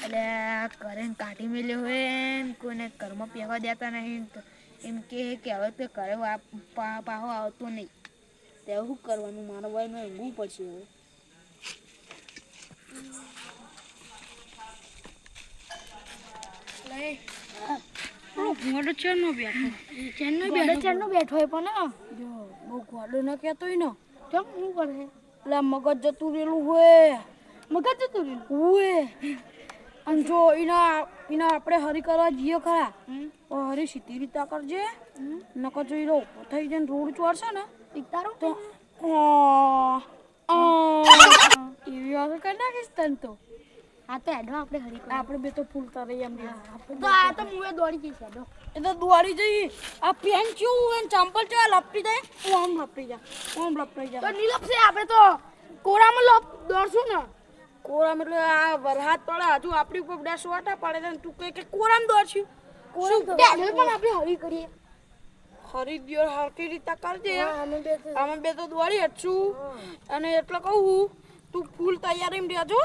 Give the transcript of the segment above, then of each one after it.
એટલે ઘરે કાઢી મેલ્યો હોય ને કોઈને ઘરમાં પહેવા દેતા નહીં તો એમ કે હવે તો ઘરે પાહો આવતો નહીં. તો શું કરવાનું? મારો ભાઈને ઊંઘવું પડશે હવે. ઘોડો ચેરનો બેઠો હોય પણ જો બહુ ઘોડો ન કહેતો હોય ને કેમ શું કરે એટલે મગજ જતું રહેલું હોય. મગજ જતું રહેલું હોય અને જો એના આપણે હરી કરવા જઈએ ખરા તો હરી સીધી રીતે કરજે નકર જો એનો ઉભો થઈ જાય રોડ ચોરશે ને તારું તો એવી વાત કરી નાખીશ તને તો. હા તો એડવા આપણે હરી આપણે બે તો ફૂલતા રહીએ એમ તો આ તો મુએ દોડી જઈશ એડો. એ તો દોડી જઈ આ પેન ચેવું અને ચંપલ ચેવા લપટી જાય ઓમ લપટી જાય તો નીલપ છે આપણે તો કોરામાં દોડશું ને. કોરામ એટલે આ વરહાદ પડે હજુ આપણી ઉપર બધા સોટા પડે છે તું કઈ કે કોરામ દોડશું પણ આપણે હરી કરીએ. હરી દિયો હરકી રીતે કરજે અમે બે તો દોડી હટશું અને એટલે કહું તું ફૂલ તૈયારીમાં રહેજો.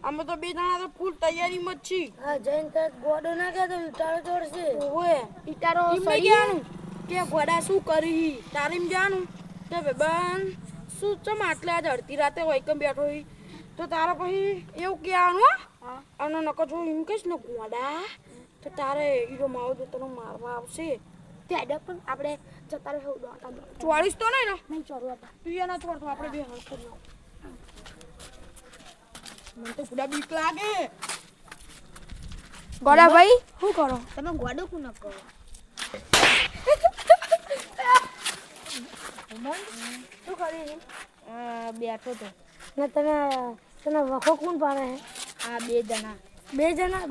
અમે તો બે જણા તો ફૂલ તૈયારીમાં જ છીએ. હા જૈન તક ગોડો ના કે તો ઇટારો જોડશે. ઓએ ઇટારો સરિયાનું કે ગોડા શું કરી તારીમ જાનું કે બેબન શું ચમ આટલે આજ અડધી રાતે હોય કેમ બેઠો હોય તો તારા પછી એવું કહેવાનું અને નકર જો એમ કહીશ ને ગોડા તો તારે હીરો માવો તો તને મારવા આવશે. ત્યાં પણ આપણે જતા રહે ચોળીસ તો નહીં ને નહીં ચોરવા તું એના ચોરતો આપણે બે હળ કરી મને તો પૂરા બીક લાગે. ગોડા ભાઈ શું કરો તમે ગોડો કુ ન કરો શું કરી બેઠો તો ને તને વખો કોણ પાડે છે? આ બે જણા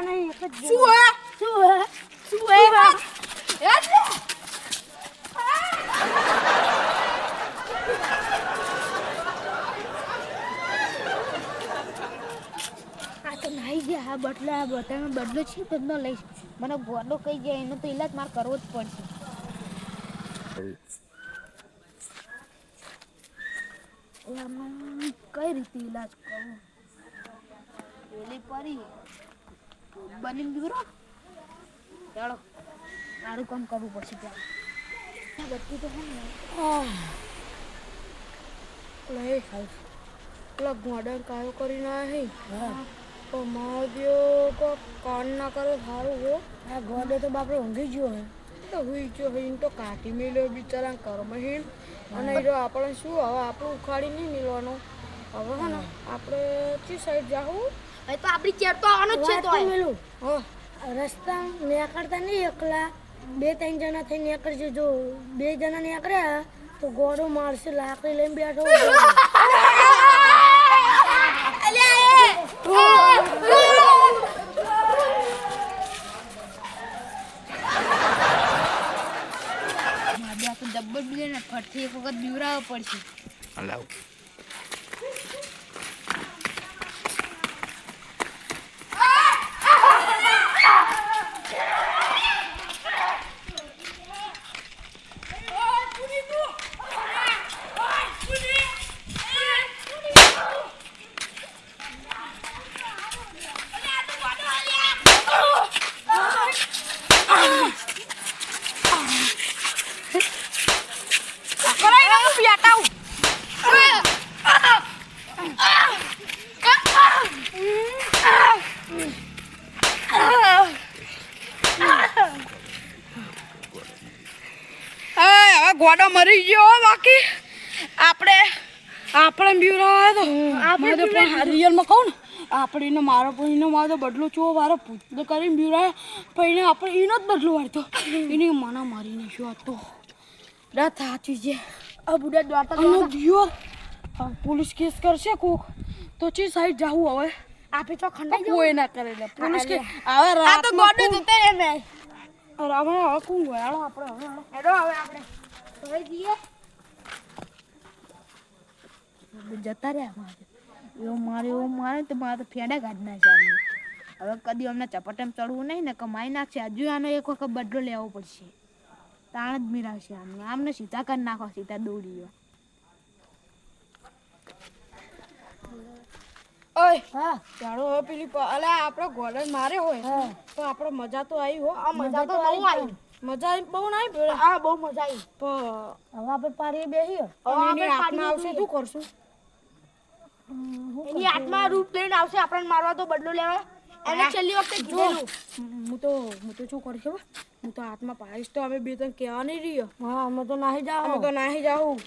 નહીં એક જ શું હે નાઈ ગયા હા બદલા બધાનો બદલો છે બદલો લઈશ. મને ગોડો કહી ગયા એનો તો ઈલાજ મારે કરવો જ પડશે. કઈ રીતે ઈલાજ કરવું? પેલી પરી બની દીકરો ચાલો સારું કામ કરવું પડશે. ત્યાં બધું તો લે પેલા ગોડા કાયો કરી નાખી તો માધ્યો કો કાન ના કરે સારું હો. આ ગોડો તો બાપડે ઊંઘી ગયો હે તો હુઈ ગયો હિન તો કાઢી મેલ્યો બિચારા ઘરમાં હિન અને એ આપણે શું હવે આપણું ઉખાડી નહીં મેળવાનું. હવે હે ને આપણે ચી સાઈડ જાવું હવે તો આપણી ચેર તો આવવાનું જ છે. તો મેલું રસ્તા નીકળતા નહીં એકલા બે ત્રણ જણા થઈને નીકળશે. જો બે જણા નીકળ્યા તો ગોળો મારશે લાકડી લઈને બેઠો. ડબ્બલ બી ને ફરથી એક વખત બીવરાવો પડશે. ગોડો મરી ગયો બાકી આપણે બીવરાવા તો આપણે તો પણ રિયલમાં કહું ને આપણે એને મારો પણ મારો બદલો ચો મારો પૂછતો કરીને બીવરાય પણ એને આપણે એનો જ બદલો વાળતો એની માના મારીને શું હતો રાત સાચી છે. આ બુડા દ્વારકા દિયો પોલીસ કેસ કરશે કોક તો ચી સાઈડ જાવું હવે આપે તો ખંડાઈ કોઈ ના કરે પોલીસ કે હવે રાત તો ગોડો જતો રે મે રાવણ હવે કોણ ગયાળો આપણે હેડો હવે આપણે તોય જઈએ જતા રહ્યા એવું મારે તો મારે તો ફેડા કાઢી નાખ્યા. હવે કદી અમને ચપટમ ચડવું નહીં ને કમાઈ નાખશે. હજુ આનો એક વખત બદલો લેવો પડશે. તાણ જ મિરાવશે આમને સીધા કરી નાખો સીધા દોડીઓ. ઓય હા ચાલો હવે પેલી અલે આપણો ગોળન મારે હોય હા તો આપણો મજા તો આવી હો આ મજા તો બહુ આવી. મજા બહુ ના આવી હા બહુ મજા આવી. પણ હવે આપણે પાડીએ બેહીએ. એની આત્મા આવશે શું કરશું એની આત્મા રૂપ લઈને આવશે આપણને મારવા તો બદલો લેવા એને છેલ્લી વખતે કીધેલું. હું તો શું કરીશ ખબર હું તો હાથમાં પાડીશ તો અમે બે તને કહેવા નહીં રહ્યો હા અમે તો નાહી જાવ. અમે તો નાહી જાઉં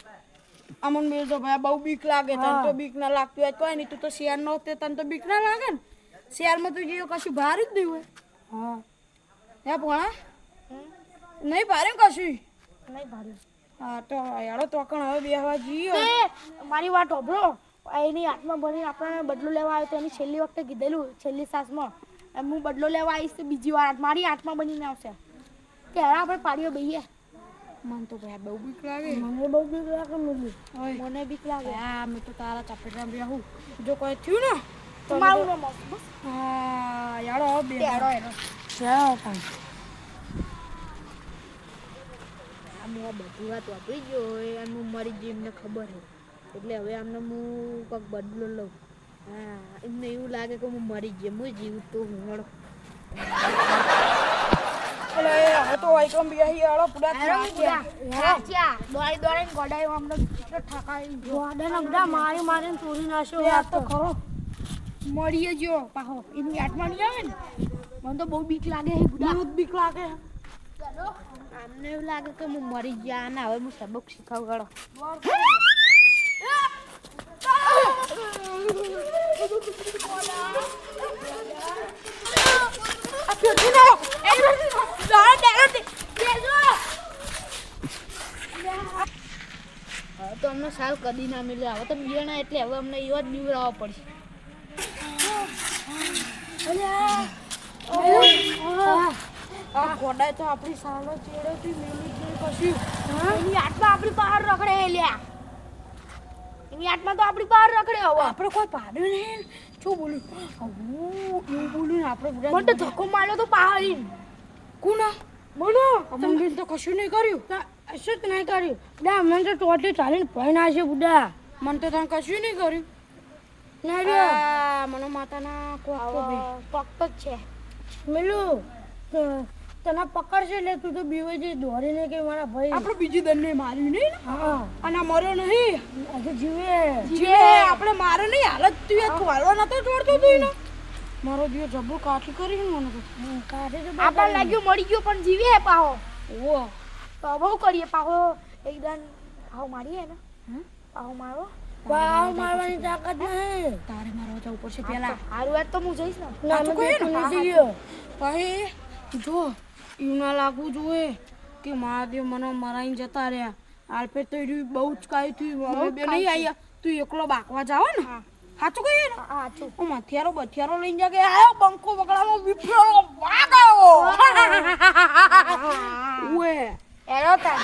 અમન બે તો ભાઈ બહુ બીક લાગે તને તો બીક ના લાગતી હોય કોઈ નહીં તું તો શિયાળ નો તે તને તો બીક ના લાગે ને શિયાળમાં તો જે કશું ભાર જ નહીં હોય હા હે ભણા નહીં ભારે કશું નહીં ભાર્યું. હા તો યારો તો કણ હવે બેહવા જઈએ મારી વાત સાંભળો એની આત્મા બનીને આપણને બદલો લેવા આવ્યો તો એની છેલ્લી વખતે કીધેલું છેલ્લી સાસમાં હું બદલો લેવા આવીશ તો બીજી વાર મારી આત્મા બનીને આવશે ત્યારે આપણે પાડીઓ બહીએ. મને તો ભાઈ બહુ બીક લાગે મને બહુ બીક લાગે મને બીક લાગે. હા મેં તો તારા ચપેટામાં બેહું જો કોઈ થયું ને તો મારું નામ બસ હા યારો હવે બે તેડો એનો આ બધી વાત વાપરી ગયો હોય અને હું મરી ગઈ એમને ખબર છે એટલે હવે આમને હું કંઈક બદલો લઉં. હા એમને એવું લાગે કે હું મરી ગઈ હું જીવ તો હું હળો એટલે હવે તો આઈકમ બેહી યારો પૂરા દોડી દોડીને ગોડાઈ અમને ઠકાઈ ગોડાને બધા મારી મારીને ચોરી નાખ્યો યાર તો ખરો મળીએ જો પાહો એની આત્મા નહીં આવે ને મને તો બહુ બીક લાગે છે ગુડા બહુ બીક લાગે આમને એવું લાગે કે હું મરી ગયા ને હવે હું સબક શીખવાડો. હવે તો અમને સાલ કદી ના મળે હવે તો બીવાના એટલે હવે અમને એવા જ બીવરાવવા પડશે. આ ગોડાય તો આપણી સાનો ચેડેથી મેલી જ નહીં કશું એની આત્મા આપણી બહાર રખડે લ્યા એની આત્મા તો આપણી બહાર રખડે હવે આપણે કોઈ પાડ્યું નહીં શું બોલ્યું એવું બોલ્યું ને આપણે બધા મને તો ધક્કો માર્યો તો પહાડી કોના બોલો અમને તો કશું નહીં કર્યું શું જ નહીં કર્યું બુડા મને તો ટોટી ચાલીને ભયના છે બુડા મને તો તને કશું નહીં કર્યું ના મને માતાના પક્ત જ છે મેલું તને પકડશે એટલે તું તો બીવે છે દોડીને કે મારા ભાઈ આપણે બીજી દંડને માર્યું નહીં ને હા અને આ મર્યો નહીં આજે જીવે જે આપણે મારે નહીં હાલત તું એ ખોલવા નતો જોડતો તું એને મારો જીવ જબ્બો કાઠી કરી ને મને તો કાઢે તો આપણને લાગ્યું મરી ગયો પણ જીવે પાહો ઓ તો બહુ કરીએ પાહો એકદમ પાહો મારીએ ને પાહો મારો પાવ મારવાની તાકાત નહીં તારે મારવા જવું પડશે પેલા હારું વાત તો હું જઈશ ને ના તો કોઈ ને જઈએ ભાઈ જો એવું ના લાગવું જોઈએ કે મહાદેવ મને મરાઈને જતા રહ્યા આલ્પે તો બહુ જ કાઈ થયું અમે બે નહીં આવ્યા તું એકલો બાકવા જાવ ને સાચું કહીએ ને સાચું હું મથિયારો લઈને જા કે આયો બંકો બકડામાં વિફરેલો વાગ આવ્યો ઓએ એનો તા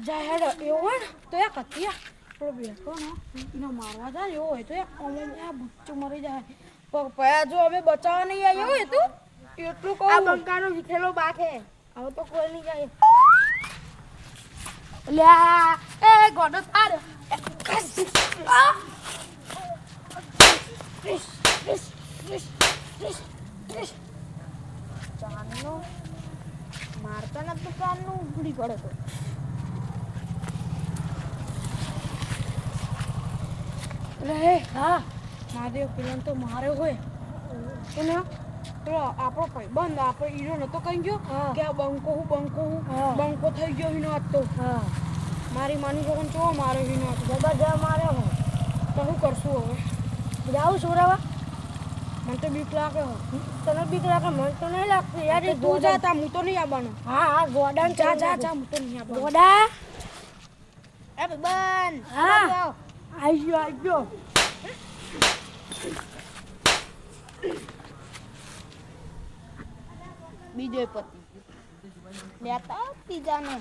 જાહેર એવો હોય ને તો એ કતિયા થોડો બેઠો ને એને મારવા જાય એવો હોય તો અમે આ બચ્ચું મરી જાય પયા જો અમે બચાવવા નહીં આવ્યો હોય તું એટલું કહું આ બંકાનો વિખેલો બાકે હવે તો કોઈ નહીં જાય લ્યા એ ગોડો થાર ચાનો મારતા ના તો કાનનું ઉઘડી પડે તો રે હા મહાદેવ પેલા તો મારે હોય અને તો આપણો ભાઈબંધ આપણો હીરો નતો કહી ગયો કે આ બંકો બંકો થઈ ગયો હિનો હતો મારી માની છોકન ચો મારે હિનો હતો જબરજસ્ત મારે હું તો શું કરશું હવે જાઉં છોરાવા મને તો બીક લાગે તને બીક લાગે મને તો નહીં લાગતું યાર તું જાતા હું તો નહીં આવવાનો હા ગોડાન જા હું તો નહીં આવવાનો ગોડા એ બંધ હા આઈ ગયો બીજો પતિ લેતા ત્રીજાને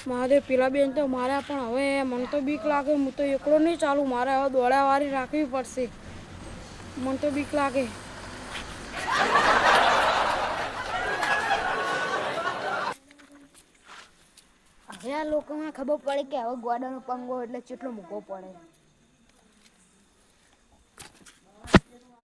મહાદેવ પેલા બેન તો મારા પણ હવે મને તો બીક લાગે હું તો એકલો નહીં ચાલું મારે હવે દોડાવાળી રાખવી પડશે મને તો બીક લાગે હવે આ લોકોને ખબર પડે કે હવે ગોડાનો પંગો એટલે કેટલો મૂકવો પડે